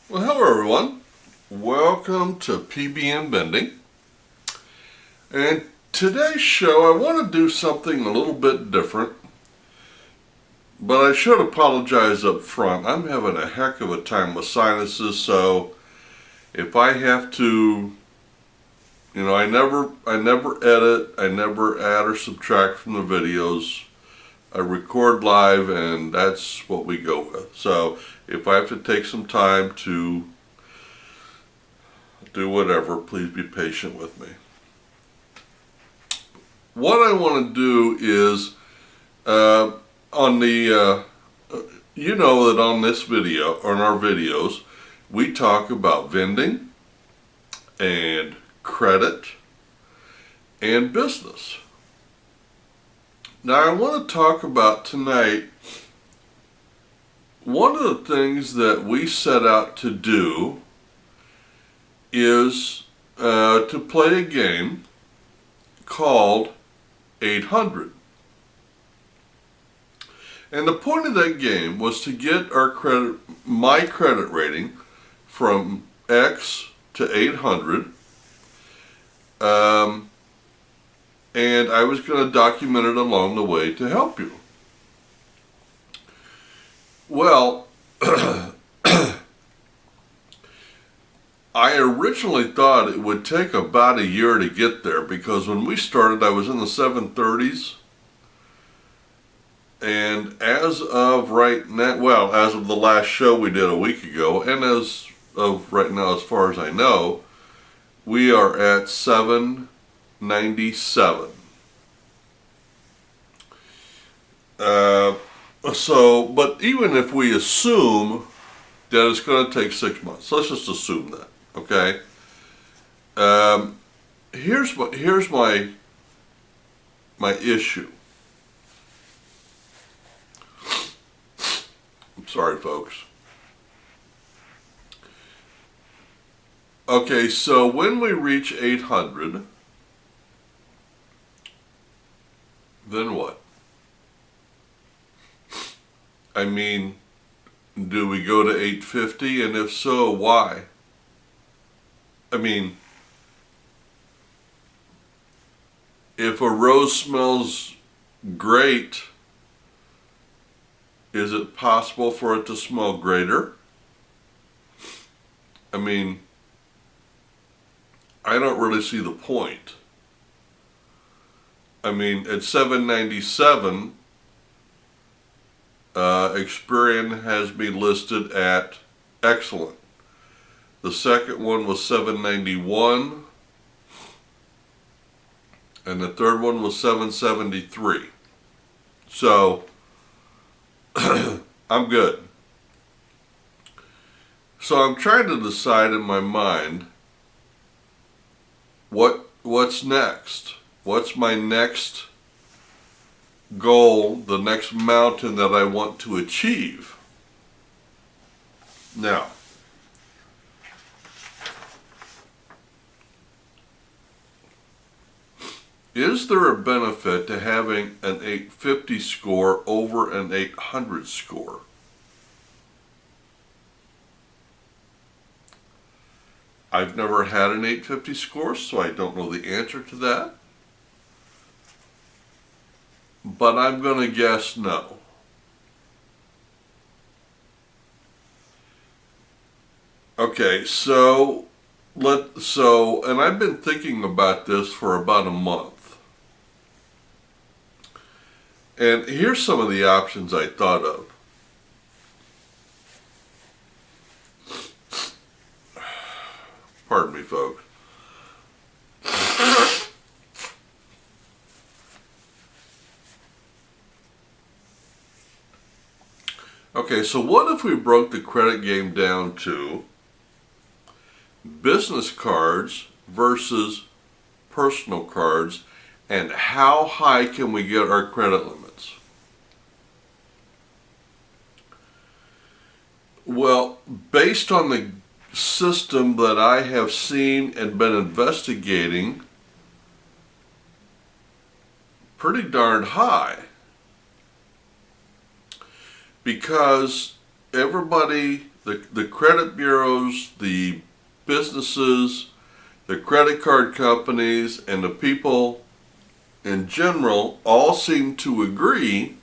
Well, hello everyone. Welcome to P.B.M. Vending. And today's show, I want to do something a little bit different. But I should apologize up front. I'm having a heck of a time with sinuses, so if I have to, I never edit, I never add or subtract from the videos. I record live and that's what we go with. So if I have to take some time to do whatever, please be patient with me. What I want to do is, on the, you know that on this video, on our videos, we talk about vending and credit and business. Now I want to talk about tonight, one of the things that we set out to do is to play a game called 800. And the point of that game was to get my credit rating from X to 800. And I was going to document it along the way to help you. Well, I originally thought it would take about a year to get there because when we started I was in the 730s, and as of right now, well, as of the last show we did a week ago, and as of right now, as far as I know, we are at 797. But even if we assume that it's going to take 6 months, let's just assume that, okay? Here's my issue. I'm sorry, folks. Okay, so when we reach 800, then what? I mean, do we go to 850? And if so, why? I mean, if a rose smells great, is it possible for it to smell greater? I mean, I don't really see the point. I mean, at 797, Experian has me listed at excellent. The second one was 791, and the third one was 773. So, I'm good. So I'm trying to decide in my mind what's next. What's my next goal, the next mountain that I want to achieve? Now, is there a benefit to having an 850 score over an 800 score? I've never had an 850 score, so I don't know the answer to that. But I'm going to guess no. Okay, and I've been thinking about this for about a month. And here's some of the options I thought of. Pardon me, folks. Okay, so what if we broke the credit game down to business cards versus personal cards, and how high can we get our credit limits? Well, based on the system that I have seen and been investigating, pretty darn high. Because everybody, the credit bureaus, the businesses, the credit card companies, and the people in general all seem to agree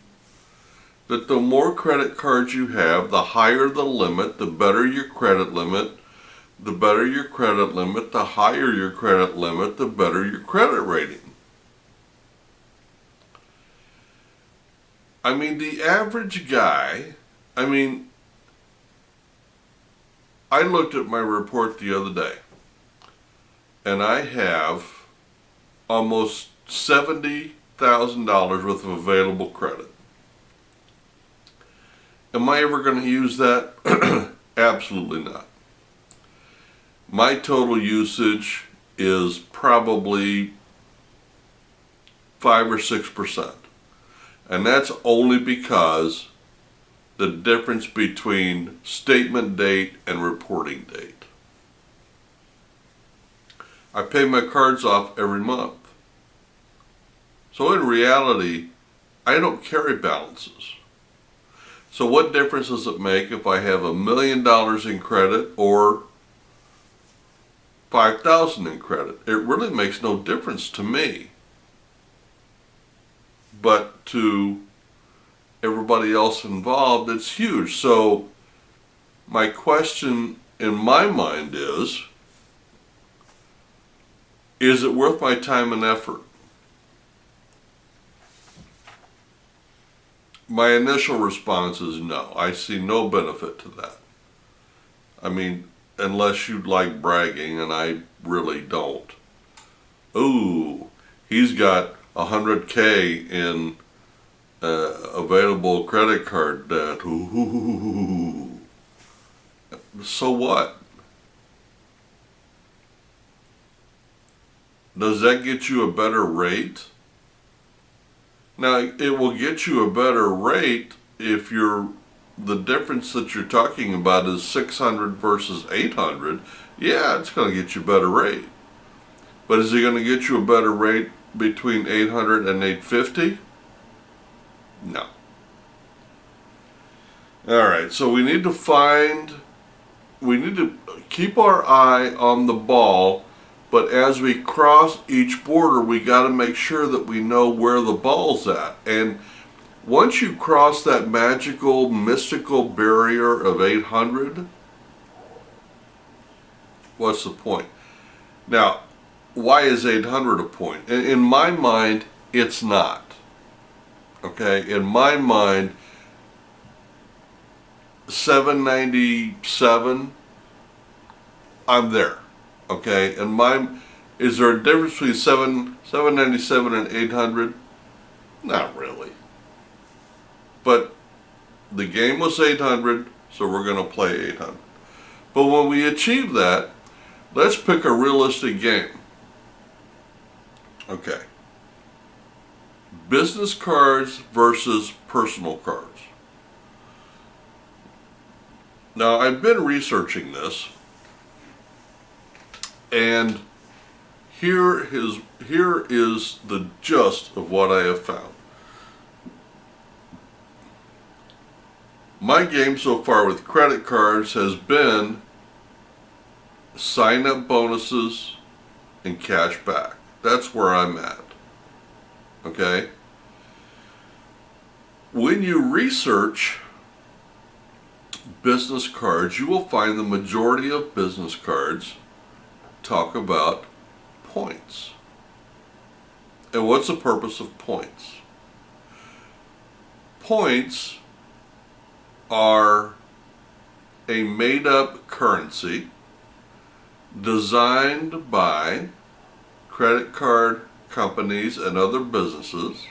that the more credit cards you have, the higher the limit, the better your credit limit. The better your credit limit, the higher your credit limit, the better your credit rating. I mean, the average guy, I looked at my report the other day, and I have almost $70,000 worth of available credit. Am I ever going to use that? Absolutely not. My total usage is probably 5 or 6%. And that's only because the difference between statement date and reporting date. I pay my cards off every month. So in reality, I don't carry balances. So what difference does it make if I have $1 million in credit or 5,000 in credit? It really makes no difference to me. But to everybody else involved, it's huge. So my question in my mind is it worth my time and effort? My initial response is no. I see no benefit to that. I mean, unless you'd like bragging, and I really don't. Ooh, he's got $100K in available credit card debt. Ooh. So what? Does that get you a better rate? Now, it will get you a better rate if the difference that you're talking about is 600 versus 800. Yeah, it's going to get you a better rate. But is it going to get you a better rate between 800 and 850? No. All right, so we need to keep our eye on the ball, but as we cross each border, we got to make sure that we know where the ball's at. And once you cross that magical, mystical barrier of 800, what's the point? Now, why is 800 a point? In my mind, it's not. Okay? In my mind, 797, I'm there. Okay? Is there a difference between 797 and 800? Not really. But the game was 800, so we're going to play 800. But when we achieve that, let's pick a realistic game. Okay. Business cards versus personal cards. Now, I've been researching this, and here is the gist of what I have found. My game so far with credit cards has been sign-up bonuses and cash back. That's where I'm at. Okay? When you research business cards, you will find the majority of business cards talk about points. And what's the purpose of points? Points are a made-up currency designed by credit card companies and other businesses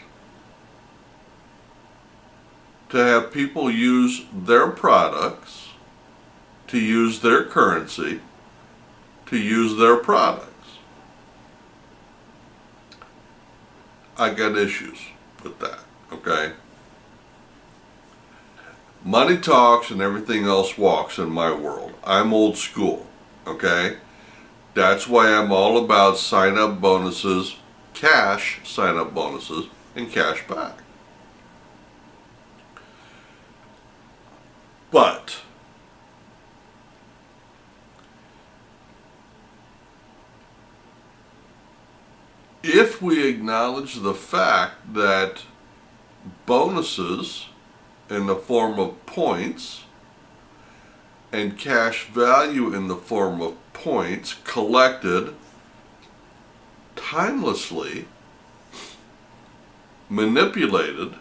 to have people use their products, to use their currency, to use their products. I got issues with that, okay? Money talks and everything else walks in my world. I'm old school, okay? That's why I'm all about sign-up bonuses, cash sign-up bonuses, and cash back. But if we acknowledge the fact that bonuses in the form of points and cash value in the form of points collected timelessly, manipulated,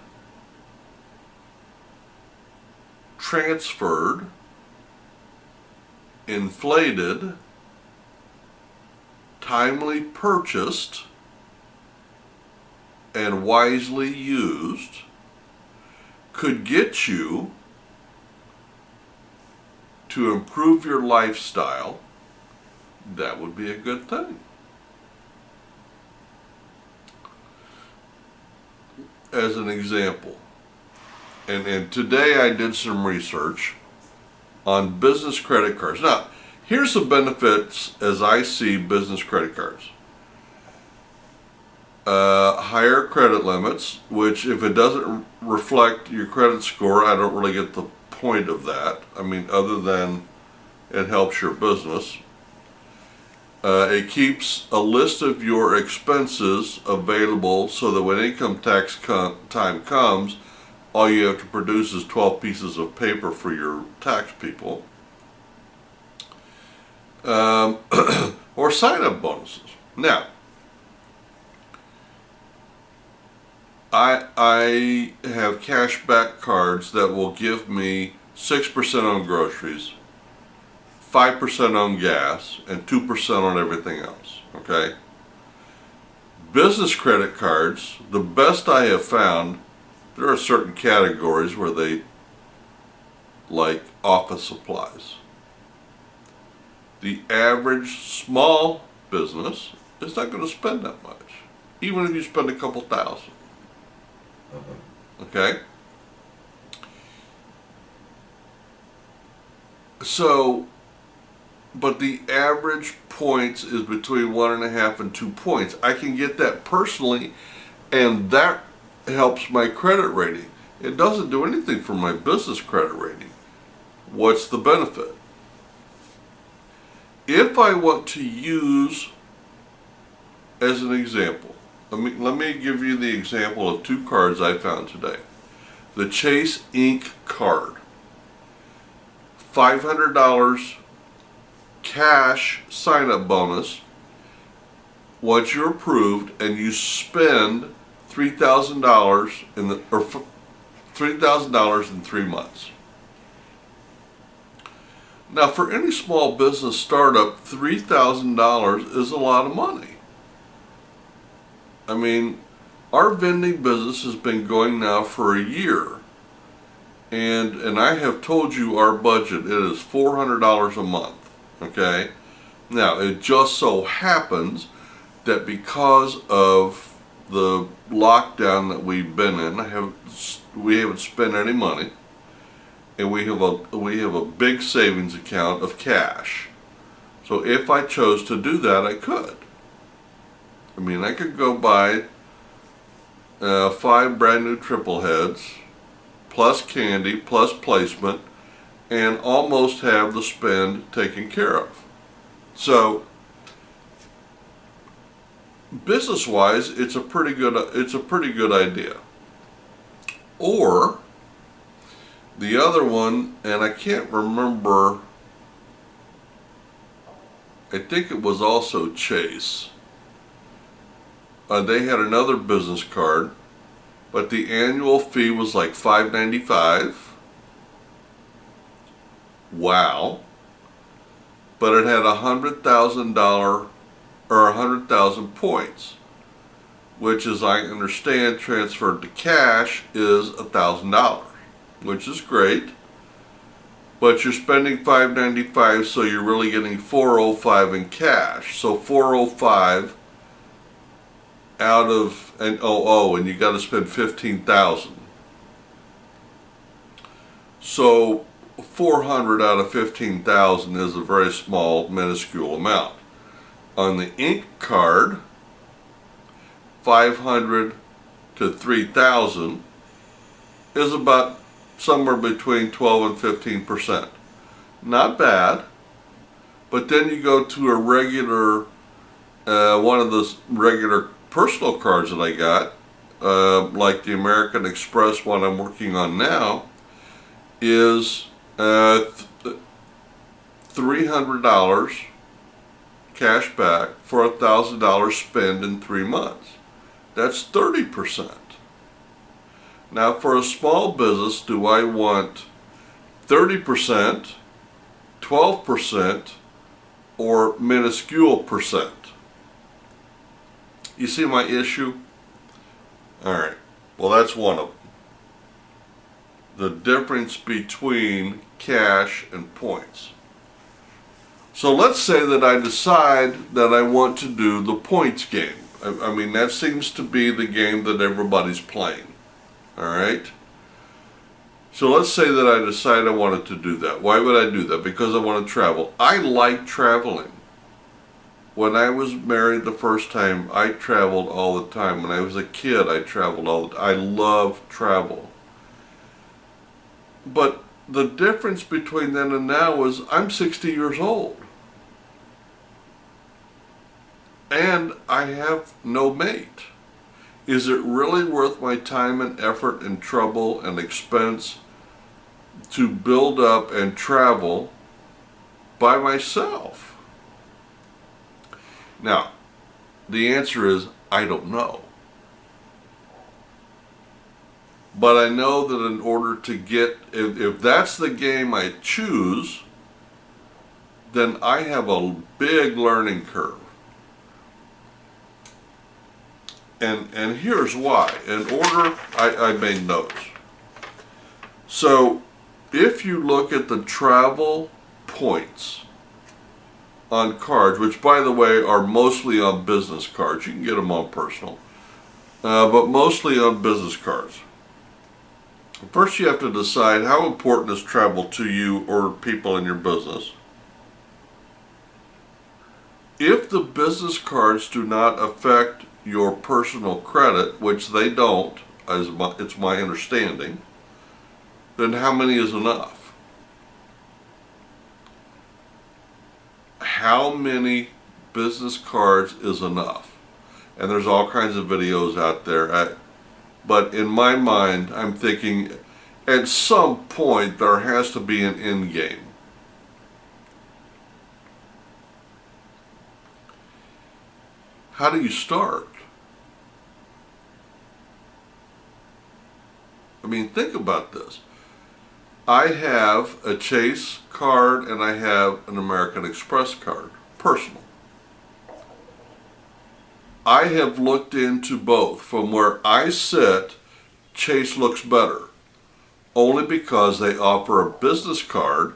transferred, inflated, timely purchased, and wisely used, could get you to improve your lifestyle, that would be a good thing. As an example, and today I did some research on business credit cards. Now, here's the benefits as I see business credit cards. Higher credit limits, which if it doesn't reflect your credit score, I don't really get the point of that. I mean, other than it helps your business. It keeps a list of your expenses available so that when income tax time comes, all you have to produce is 12 pieces of paper for your tax people. Or sign-up bonuses. Now, I have cash back cards that will give me 6% on groceries, 5% on gas, and 2% on everything else, okay? Business credit cards, the best I have found, there are certain categories where they, like office supplies. The average small business is not going to spend that much, even if you spend a couple thousand. Okay? So, but the average points is between 1.5 and 2 points. I can get that personally, and that helps my credit rating. It doesn't do anything for my business credit rating. What's the benefit? If I want to use, as an example, let me give you the example of 2 cards I found today. The Chase Ink card. $500 cash sign-up bonus once you're approved and you spend $3,000 $3,000 in 3 months. Now, for any small business startup, $3,000 is a lot of money. I mean, our vending business has been going now for a year, and I have told you our budget. It is $400 a month. Okay, now it just so happens that because of the lockdown that we've been in, we haven't spent any money, and we have a big savings account of cash. So if I chose to do that, I could. I mean, I could go buy 5 brand new triple heads, plus candy, plus placement, and almost have the spend taken care of. So, business-wise, it's a pretty good idea. Or the other one, and I can't remember. I think it was also Chase. They had another business card, but the annual fee was like $5.95. Wow. But it had $100,000 or 100,000 points, which, as I understand, transferred to cash is $1,000, which is great. But you're spending $5.95, so you're really getting $405 in cash. So $405 out of, and and you got to spend $15,000. So $400 out of $15,000 is a very small, minuscule amount. On the Ink card, $500 to $3,000 is about somewhere between 12 and 15%. Not bad. But then you go to a regular, one of those regular personal cards that I got, like the American Express one I'm working on now, is $300 cash back for $1,000 spent in 3 months. That's 30%. Now for a small business, do I want 30%, 12%, or minuscule percent? You see my issue? Alright, well that's one of them. The difference between cash and points. So let's say that I decide that I want to do the points game. I mean, that seems to be the game that everybody's playing. Alright? So let's say that I decide I wanted to do that. Why would I do that? Because I want to travel. I like traveling. When I was married the first time, I traveled all the time. When I was a kid, I traveled all the time. I love travel. But the difference between then and now is I'm 60 years old. And I have no mate. Is it really worth my time and effort and trouble and expense to build up and travel by myself? Now, the answer is I don't know. But I know that in order to get, if that's the game I choose, then I have a big learning curve. And here's why. In order, I made notes. So, if you look at the travel points on cards, which by the way are mostly on business cards, you can get them on personal, but mostly on business cards. First you have to decide how important is travel to you or people in your business. If the business cards do not affect your personal credit, which they don't, it's my understanding, then how many is enough? How many business cards is enough? And there's all kinds of videos out there. But in my mind, I'm thinking at some point there has to be an end game. How do you start? I mean, think about this. I have a Chase card and I have an American Express card, personal. I have looked into both. From where I sit, Chase looks better, only because they offer a business card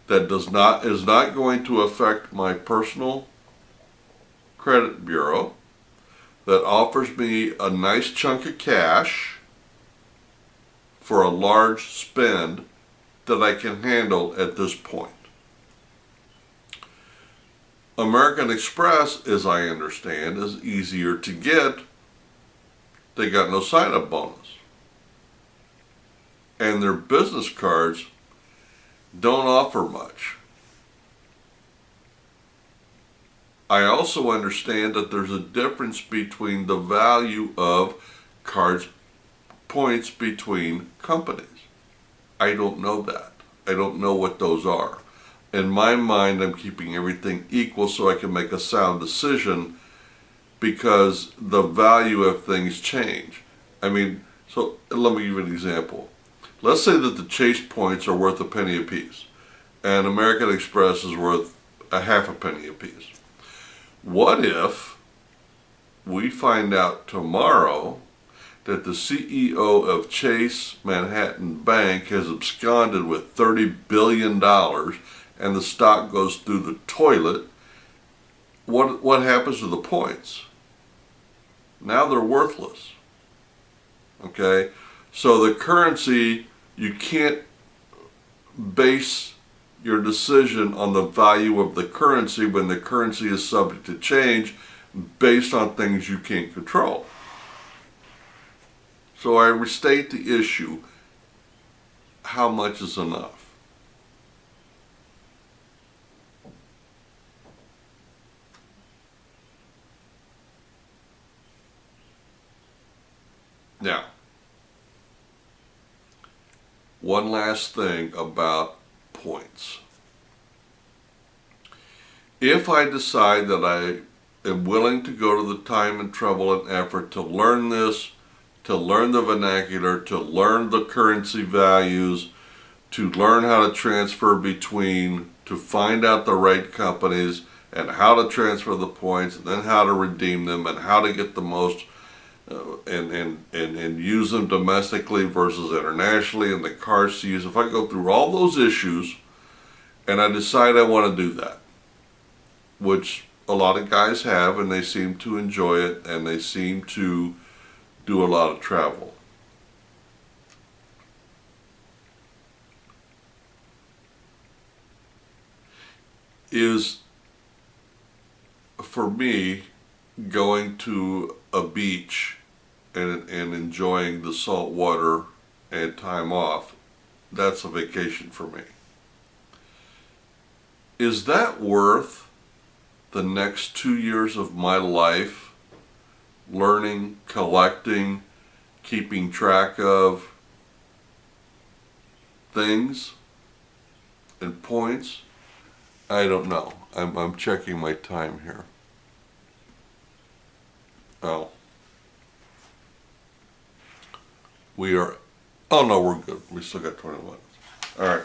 that is not going to affect my personal credit bureau, that offers me a nice chunk of cash for a large spend that I can handle at this point. American Express, as I understand, is easier to get. They got no sign-up bonus. And their business cards don't offer much. I also understand that there's a difference between the value of cards points between companies. I don't know that. I don't know what those are. In my mind, I'm keeping everything equal so I can make a sound decision, because the value of things change. I mean, so let me give you an example. Let's say that the Chase points are worth a penny apiece, and American Express is worth a half a penny apiece. What if we find out tomorrow that the CEO of Chase Manhattan Bank has absconded with $30 billion and the stock goes through the toilet? What happens to the points? Now they're worthless. Okay? So the currency, you can't base your decision on the value of the currency when the currency is subject to change based on things you can't control. So I restate the issue. how much is enough. Now, one last thing about points. If I decide that I am willing to go to the time and trouble and effort to learn this, to learn the vernacular, to learn the currency values, to learn how to transfer between, to find out the right companies and how to transfer the points, and then how to redeem them and how to get the most and use them domestically versus internationally and the cards to use. If I go through all those issues and I decide I want to do that, which a lot of guys have, and they seem to enjoy it, and they seem to do a lot of travel. Is, for me, going to a beach and enjoying the salt water and time off, that's a vacation for me. Is that worth the next 2 years of my life learning, collecting, keeping track of things and points? I don't know. I'm checking my time here. Oh. Oh no, we're good. We still got 20 minutes. All right.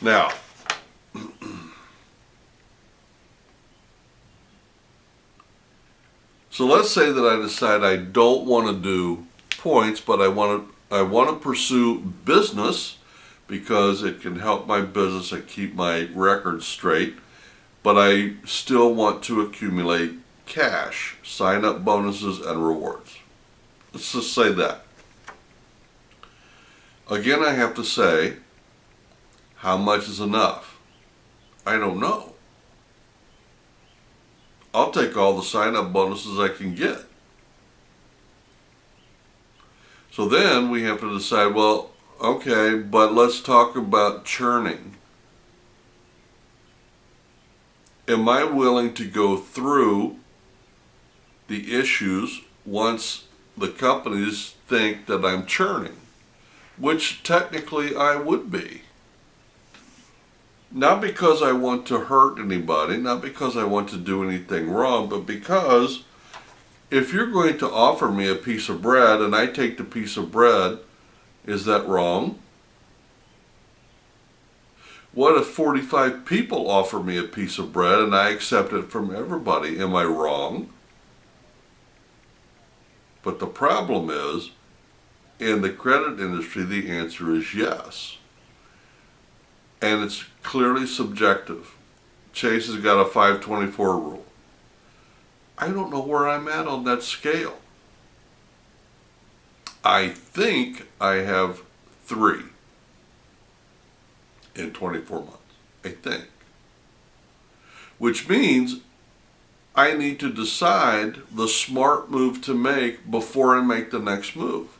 Now, so let's say that I decide I don't want to do points, but I want to pursue business because it can help my business and keep my records straight, but I still want to accumulate cash, sign-up bonuses, and rewards. Let's just say that. Again, I have to say, how much is enough? I don't know. I'll take all the sign-up bonuses I can get. So then we have to decide, well, okay, but let's talk about churning. Am I willing to go through the issues once the companies think that I'm churning? Which technically I would be. Not because I want to hurt anybody, not because I want to do anything wrong, but because if you're going to offer me a piece of bread and I take the piece of bread, is that wrong? What if 45 people offer me a piece of bread and I accept it from everybody? Am I wrong? But the problem is, in the credit industry, the answer is yes. And it's clearly subjective. Chase has got a 524 rule. I don't know where I'm at on that scale. I think I have 3 in 24 months. I think. Which means I need to decide the smart move to make before I make the next move.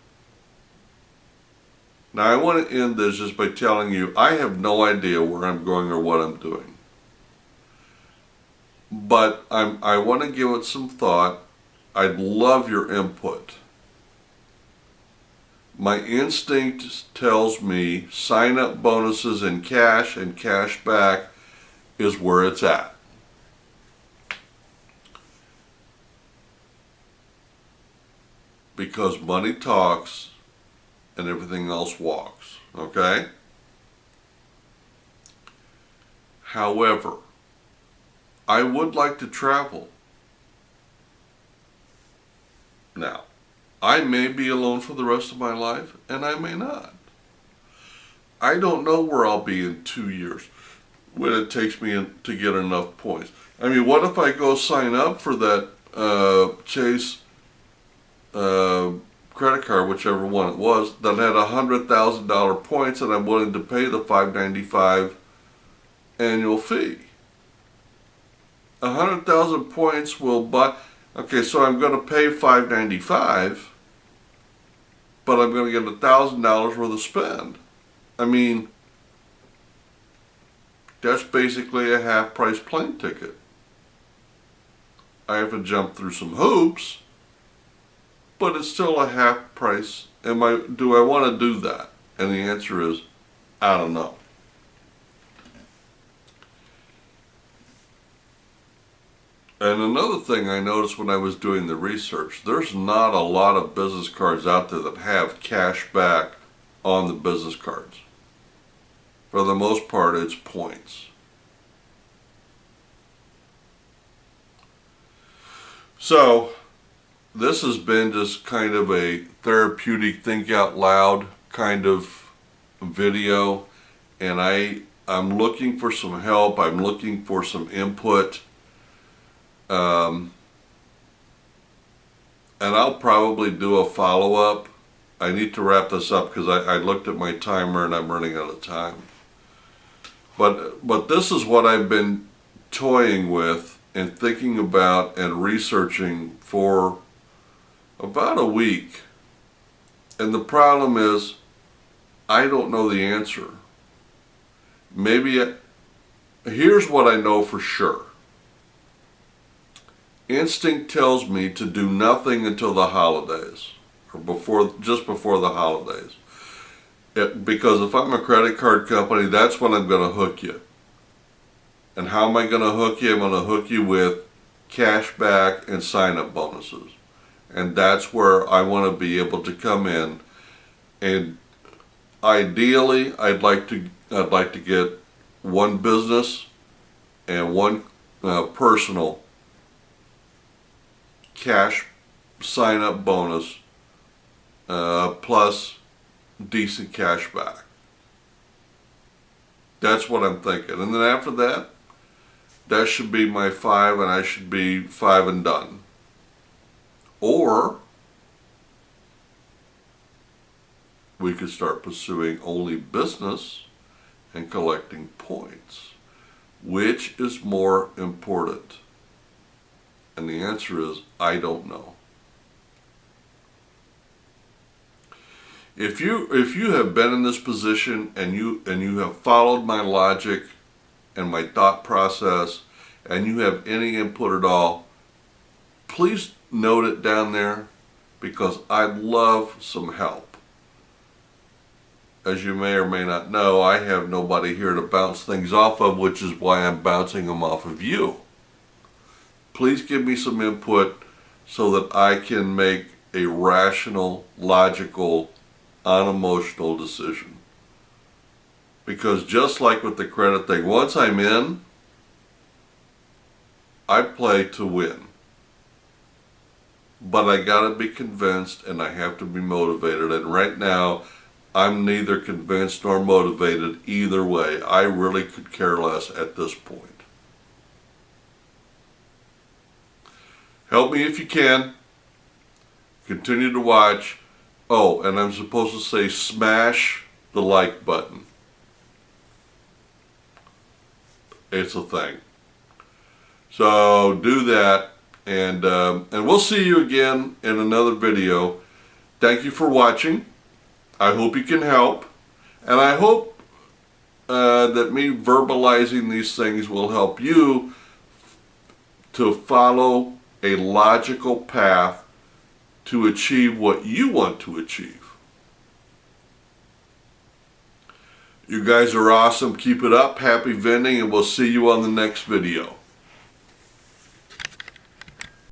Now I want to end this just by telling you I have no idea where I'm going or what I'm doing. But I want to give it some thought. I'd love your input. My instinct tells me sign-up bonuses and cash back is where it's at. Because money talks and everything else walks, okay? However, I would like to travel. Now, I may be alone for the rest of my life, and I may not. I don't know where I'll be in 2 years when it takes me to get enough points. I mean, what if I go sign up for that Chase credit card, whichever one it was, that had $100,000 points, and I'm willing to pay the $595 annual fee. 100,000 points will buy. Okay, so I'm going to pay $595, but I'm going to get $1,000 worth of spend. I mean, that's basically a half-price plane ticket. I have to jump through some hoops, but it's still a half price. Do I want to do that? And the answer is, I don't know. And another thing I noticed when I was doing the research, there's not a lot of business cards out there that have cash back on the business cards. For the most part, it's points. So, this has been just kind of a therapeutic think out loud kind of video, and I'm looking for some help. I'm looking for some input. And I'll probably do a follow-up. I need to wrap this up because I looked at my timer and I'm running out of time. But this is what I've been toying with and thinking about and researching for about a week. And the problem is, I don't know the answer. Here's what I know for sure. Instinct tells me to do nothing until the holidays, or just before the holidays. Because if I'm a credit card company, that's when I'm going to hook you. And how am I going to hook you? I'm going to hook you with cash back and sign-up bonuses. And that's where I want to be able to come in. And ideally, I'd like to get one business and one personal cash sign-up bonus plus decent cash back. That's what I'm thinking. And then after that, that should be my 5, and I should be 5 and done. Or we could start pursuing only business and collecting points. Which is more important? And the answer is, I don't know. If you have been in this position and you have followed my logic and my thought process, and you have any input at all, please note it down there, because I'd love some help. As you may or may not know, I have nobody here to bounce things off of, which is why I'm bouncing them off of you. Please give me some input so that I can make a rational, logical, unemotional decision. Because just like with the credit thing, once I'm in, I play to win. But I gotta be convinced, and I have to be motivated. And right now, I'm neither convinced nor motivated either way. I really could care less at this point. Help me if you can. Continue to watch. Oh, and I'm supposed to say smash the like button. It's a thing. So do that, and we'll see you again in another video. Thank you for watching. I hope you can help, and I hope that me verbalizing these things will help you to follow a logical path to achieve what you want to achieve. You guys are awesome. Keep it up. Happy vending, and we'll see you on the next video.